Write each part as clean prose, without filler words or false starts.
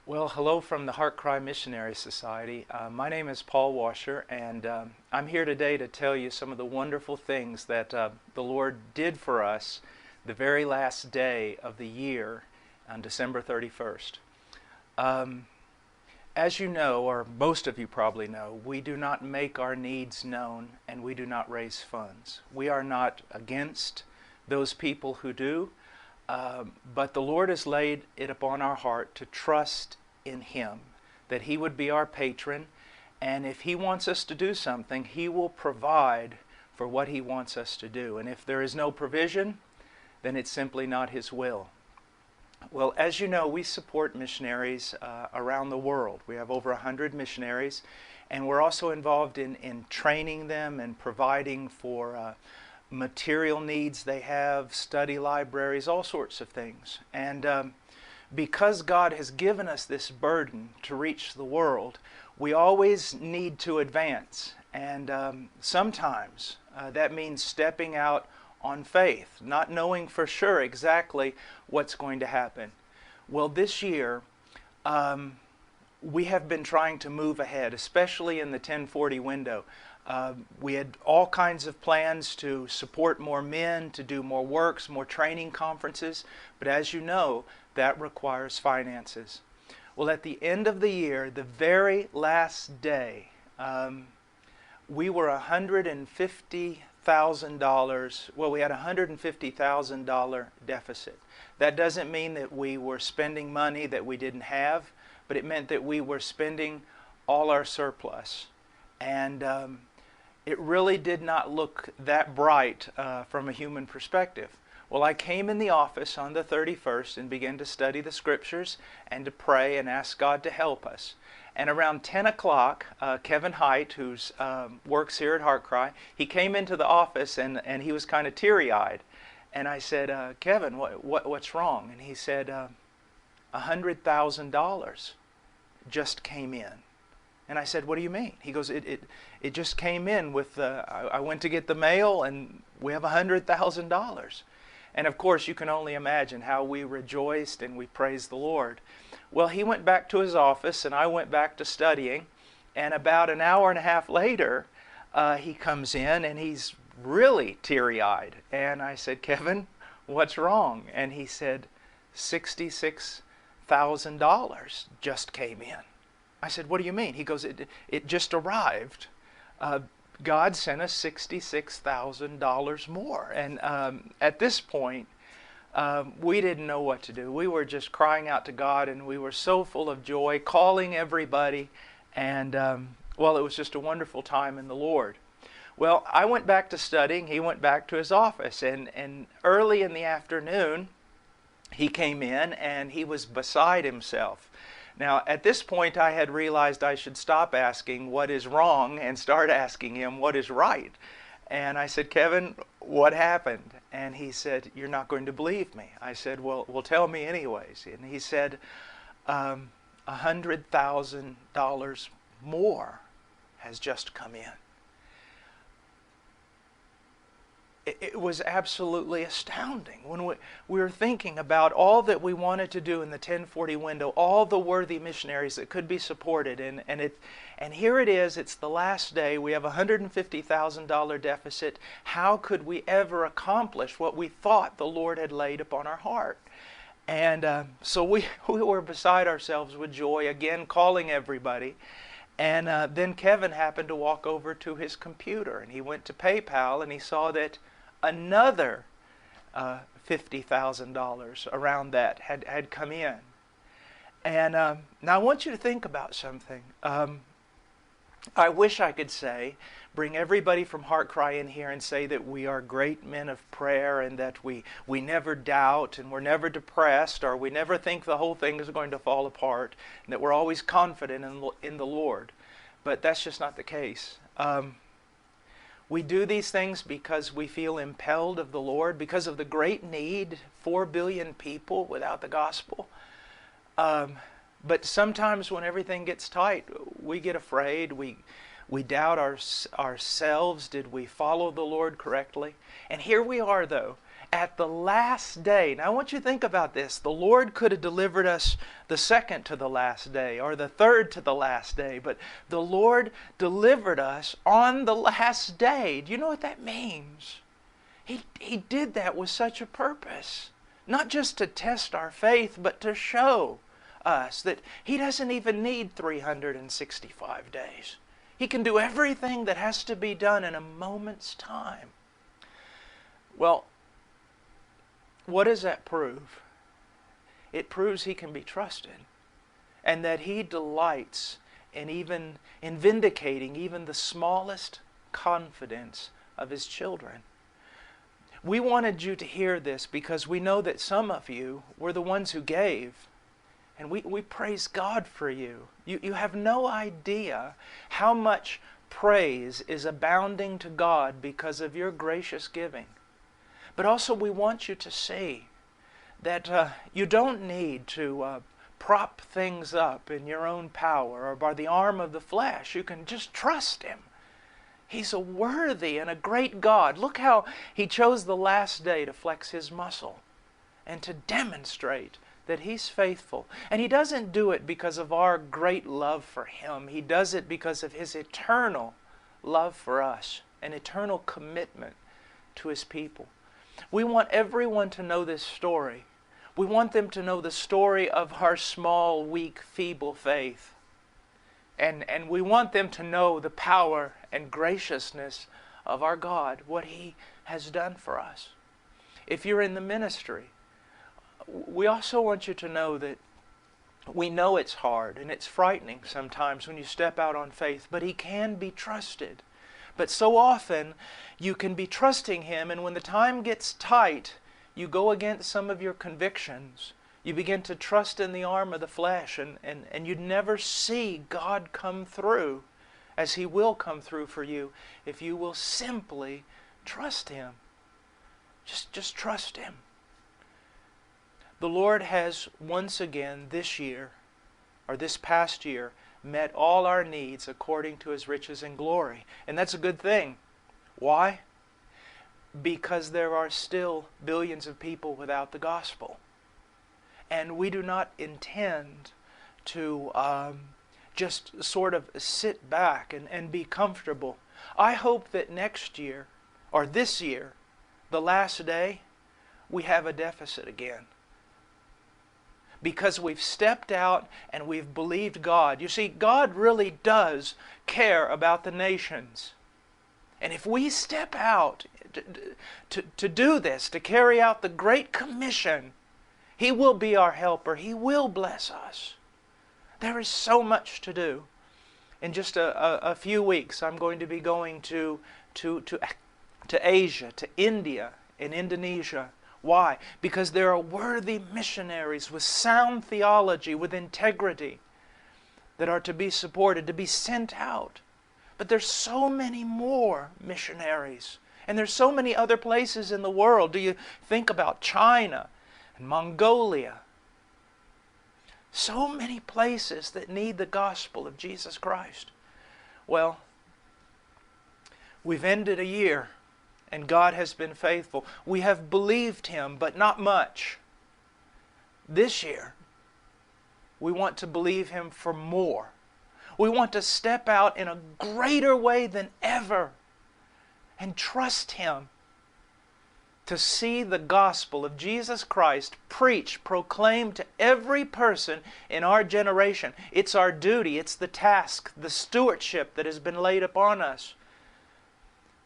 Well, hello from the HeartCry Missionary Society. My name is Paul Washer, and I'm here today to tell you some of the wonderful things that the Lord did for us the very last day of the year on December 31st. As you know, or most of you probably know, we do not make our needs known and we do not raise funds. We are not against those people who do. But the Lord has laid it upon our heart to trust in Him, that He would be our patron, and if He wants us to do something, He will provide for what He wants us to do. And if there is no provision, then it's simply not His will. Well, as you know, we support missionaries around the world. We have over 100 missionaries, and we're also involved in training them and providing for material needs they have, study libraries, all sorts of things. And because God has given us this burden to reach the world, we always need to advance. And sometimes that means stepping out on faith, not knowing for sure exactly what's going to happen. Well, this year, we have been trying to move ahead, especially in the 1040 window. We had all kinds of plans to support more men, to do more works, more training conferences, but as you know, that requires finances. Well, at the end of the year, the very last day, we were $150,000, well, we had a $150,000 deficit. That doesn't mean that we were spending money that we didn't have, but it meant that we were spending all our surplus. And it really did not look that bright from a human perspective. Well, I came in the office on the 31st and began to study the Scriptures and to pray and ask God to help us. And around 10 o'clock, Kevin Height, who works here at HeartCry, he came into the office and he was kind of teary-eyed. And I said, Kevin, what's wrong? And he said, $100,000 just came in. And I said, what do you mean? He goes, it just came in with, I went to get the mail and we have $100,000. And of course, you can only imagine how we rejoiced and we praised the Lord. Well, he went back to his office and I went back to studying. And about an hour and a half later, he comes in and he's really teary-eyed. And I said, Kevin, what's wrong? And he said, $66,000 just came in. I said, what do you mean? He goes, it just arrived. God sent us $66,000 more. And at this point, we didn't know what to do. We were just crying out to God, and we were so full of joy, calling everybody. And, well, it was just a wonderful time in the Lord. Well, I went back to studying. He went back to his office. And early in the afternoon, he came in, and he was beside himself. Now, at this point, I had realized I should stop asking what is wrong and start asking him what is right. And I said, Kevin, what happened? And he said, you're not going to believe me. I said, well, tell me anyways. And he said, $100,000 more has just come in. It was absolutely astounding when we were thinking about all that we wanted to do in the 1040 window, all the worthy missionaries that could be supported, and here it is, it's the last day, we have a $150,000 deficit. How could we ever accomplish what we thought the Lord had laid upon our heart? And so we were beside ourselves with joy, again calling everybody. And then Kevin happened to walk over to his computer, and he went to PayPal, and he saw that another $50,000 around that had come in. And now I want you to think about something. I wish I could say, bring everybody from HeartCry in here and say that we are great men of prayer and that we never doubt and we're never depressed or we never think the whole thing is going to fall apart and that we're always confident in the Lord. But that's just not the case. We do these things because we feel impelled of the Lord, because of the great need, 4 billion people without the gospel. But sometimes when everything gets tight, we get afraid, we We doubt ourselves. Did we follow the Lord correctly? And here we are, though, at the last day. Now I want you to think about this. The Lord could have delivered us the second to the last day or the third to the last day, but the Lord delivered us on the last day. Do you know what that means? He did that with such a purpose. Not just to test our faith, but to show us that He doesn't even need 365 days. He can do everything that has to be done in a moment's time. Well, what does that prove? It proves He can be trusted, and that He delights in vindicating even the smallest confidence of His children. We wanted you to hear this because we know that some of you were the ones who gave. And we praise God for you. You have no idea how much praise is abounding to God because of your gracious giving. But also we want you to see that you don't need to prop things up in your own power or by the arm of the flesh. You can just trust Him. He's a worthy and a great God. Look how He chose the last day to flex His muscle and to demonstrate that He's faithful. And He doesn't do it because of our great love for Him. He does it because of His eternal love for us, an eternal commitment to His people. We want everyone to know this story. We want them to know the story of our small, weak, feeble faith. And we want them to know the power and graciousness of our God, what He has done for us. If you're in the ministry, we also want you to know that we know it's hard and it's frightening sometimes when you step out on faith, but He can be trusted. But so often you can be trusting Him, and when the time gets tight, you go against some of your convictions. You begin to trust in the arm of the flesh, and you never see God come through as He will come through for you if you will simply trust Him. Just trust Him. The Lord has once again this year, or this past year, met all our needs according to His riches and glory. And that's a good thing. Why? Because there are still billions of people without the gospel. And we do not intend to just sort of sit back and be comfortable. I hope that next year, or this year, the last day, we have a deficit again. Because we've stepped out and we've believed God. You see, God really does care about the nations. And if we step out to do this, to carry out the Great Commission, He will be our helper. He will bless us. There is so much to do. In just a few weeks, I'm going to be going to Asia, to India, and Indonesia. Why? Because there are worthy missionaries with sound theology, with integrity, that are to be supported, to be sent out. But there's so many more missionaries. And there's so many other places in the world. Do you think about China and Mongolia? So many places that need the gospel of Jesus Christ. Well, we've ended a year. And God has been faithful. We have believed Him, but not much. This year, we want to believe Him for more. We want to step out in a greater way than ever and trust Him to see the gospel of Jesus Christ preached, proclaimed to every person in our generation. It's our duty, it's the task, the stewardship that has been laid upon us.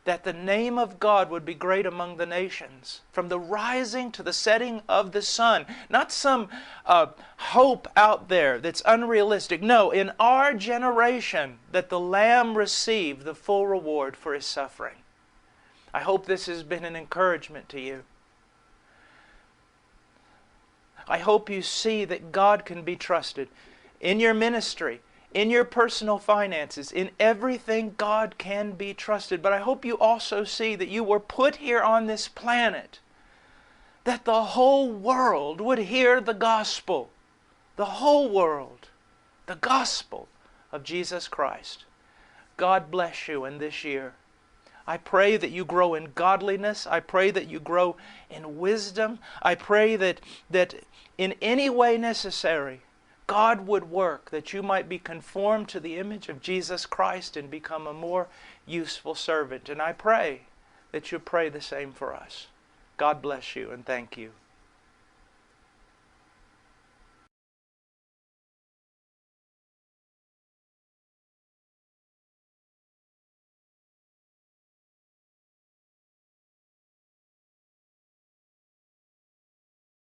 That the name of God would be great among the nations, from the rising to the setting of the sun. Not some hope out there that's unrealistic. No, in our generation, that the Lamb receive the full reward for His suffering. I hope this has been an encouragement to you. I hope you see that God can be trusted in your ministry, in your personal finances, in everything. God can be trusted. But I hope you also see that you were put here on this planet, that the whole world would hear the gospel. The whole world. The gospel of Jesus Christ. God bless you in this year. I pray that you grow in godliness. I pray that you grow in wisdom. I pray that in any way necessary, God would work that you might be conformed to the image of Jesus Christ and become a more useful servant. And I pray that you pray the same for us. God bless you and thank you.